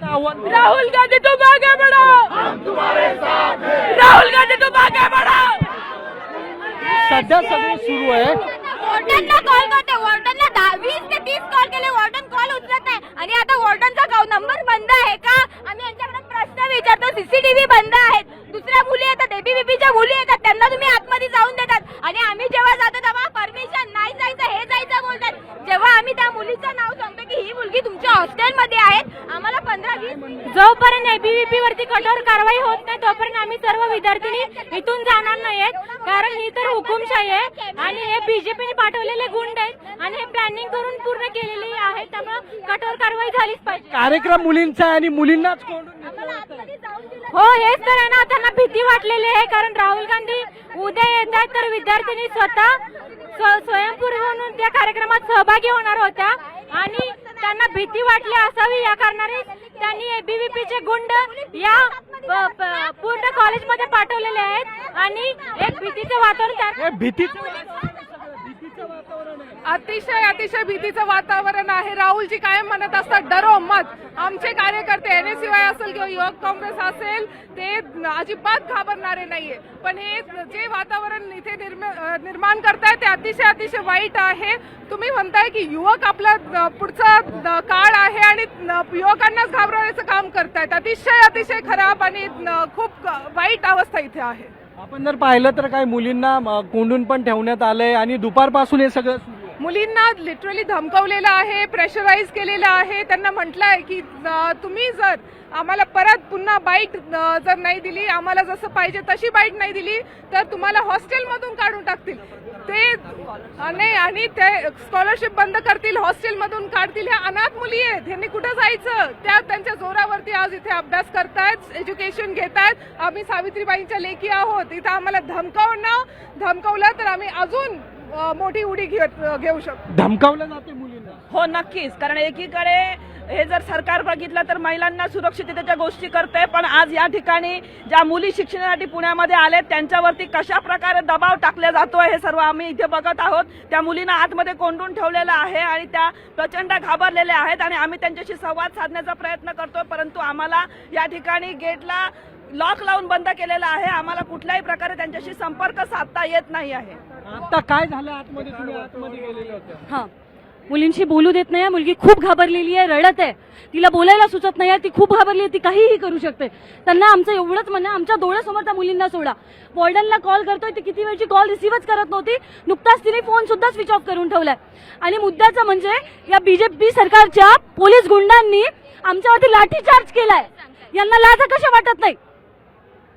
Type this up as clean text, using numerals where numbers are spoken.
आव्हान राहुल गांधी तुम आगे बढ़ो, हम तुम्हारे साथ हैं। राहुल गांधी तुम आगे बढ़ो। सध्या सगळं सुरू आहे। वॉर्डनला कॉल करते, वॉर्डनला 20 ते 30 कॉल केले, वॉर्डन कॉल उचलत नाही आणि आता वॉर्डनचा नंबर बंद आहे का आम्ही यांच्याकडे प्रश्न विचारतो। सीसीटीव्ही बंद आहेत, दुसऱ्या मुली येतात, एबीव्हीपीच्या मुली येतात, त्यांना तुम्ही आतमध्ये जाऊन देतात आणि आम्ही जेव्हा जातो तेव्हा परमिशन नाही जायचं हे जायचं बोलतात। जेव्हा आम्ही त्या मुलीचं नाव सांगतो की ही मुलगी तुमच्या हॉस्टेलमध्ये आहे, आम्हाला 15-20 जोपर्यंत एबीव्हीपी वरती कठोर कारवाई होत नाही तोपर्यंत आम्ही सर्व विद्यार्थिनी इथून जाणार नाहीत, कारण ही तर हुकुमशाही आहे आणि हे बीजेपीने पाठवलेले गुंड आहेत आणि हे प्लॅनिंग करून पूर्ण केलेली आहे, त्यामुळे कठोर कारवाई झालीच पाहिजे। कार्यक्रम मुलींचा आहे आणि मुलींनाच कोंडून हो हेच तर आहे ना, त्यांना भीती वाटलेली आहे, कारण राहुल गांधी उद्या येत आहेत तर विद्यार्थिनी स्वतः स्वयंपूर्ण म्हणून त्या कार्यक्रमात सहभागी होणार होत्या आणि त्यांना भीती वाटली असावी या कारणाने त्यांनी एबीव्हीपीचे गुंड या पूर्ण कॉलेजमध्ये पाठवलेले आहेत आणि एक भीतीचं वातावरण अतिशय भीतीचं वातावरण आहे। राहुलजी कायम म्हणत असतात डरो मत। आमचे कार्यकर्ते एनएसयूआय असेल किंवा युवक काँग्रेस असेल ते अजिबात घाबरणारे नाहीये, पण हे जे वातावरण इथे निर्माण करताय ते अतिशय वाईट आहे। तुम्ही म्हणताय की युवक आपला पुढचा काळ आहे आणि युवकांनाच घाबरवण्याचं काम करतायत, अतिशय खराब आणि खूप वाईट अवस्था इथे आहे। आपण जर पाहिलं तर काही मुलींना कोंडून पण ठेवण्यात आलंय आणि दुपारपासून हे सगळं सुरू आहे। मुलींना लिटरली धमकावलेलं आहे, प्रेशराईज केलेलं आहे, त्यांना म्हटलंय की तुम्ही जर आम्हाला परत पुन्हा बाईट जर नाही दिली, आम्हाला जसं पाहिजे तशी बाईट नाही दिली तर तुम्हाला हॉस्टेलमधून काढून टाकतील ते नाही आणि ते स्कॉलरशिप बंद करतील, हॉस्टेलमधून काढतील। ह्या अनाथ मुली आहेत, ह्यांनी कुठं जायचं, त्या त्यांच्या जोरावरती आज इथे अभ्यास करतायत, एज्युकेशन घेतायत। आम्ही सावित्रीबाईंच्या लेकी आहोत, इथं आम्हाला धमकावलं तर आम्ही अजून मोठी उडी घेऊ शकतो। धमकावलं जाते मुलींना हो नक्कीच, कारण एकीकडे हे जर सरकार बघितलं तर महिलांना सुरक्षिततेच्या गोष्टी करते, पण आज या ठिकाणी ज्या मुली शिक्षणासाठी पुण्यामध्ये आले त्यांच्यावरती कशा प्रकारे दबाव टाकला जातोय हे सर्व आम्ही इथे बघत आहोत। त्या मुलींना आतमध्ये कोंडून ठेवलेलं आहे आणि त्या प्रचंड घाबरलेल्या आहेत आणि आम्ही त्यांच्याशी संवाद साधण्याचा प्रयत्न करतोय, परंतु आम्हाला या ठिकाणी गेटला लॉक लावून बंद केलेला आहे, आम्हाला कुठल्याही प्रकारे त्यांच्याशी संपर्क साधता येत नाही आहे। आता काय झालं आतमध्ये, तुम्ही आतमध्ये गेलेले होते? मुलींशी बोलू देत नाही, मुलगी खूप घाबरलेली आहे, रडत आहे, तिला बोलायला सुचत नाही, ती खूप घाबरली आहे, ती काहीही करू शकते। त्यांना आमचं एवढंच म्हणणं, आमच्या डोळ्यासमोर त्या मुलींना सोडा। वॉर्डनला कॉल करतोय, ती किती वेळची कॉल रिसीव्हच करत नव्हती, नुकताच तिने फोन सुद्धा स्विच ऑफ करून ठेवलाय आणि मुद्द्याचं म्हणजे या बीजेपी सरकारच्या पोलीस गुंडांनी आमच्यावरती लाठीचार्ज केलाय। यांना लाज कशा वाटत नाही?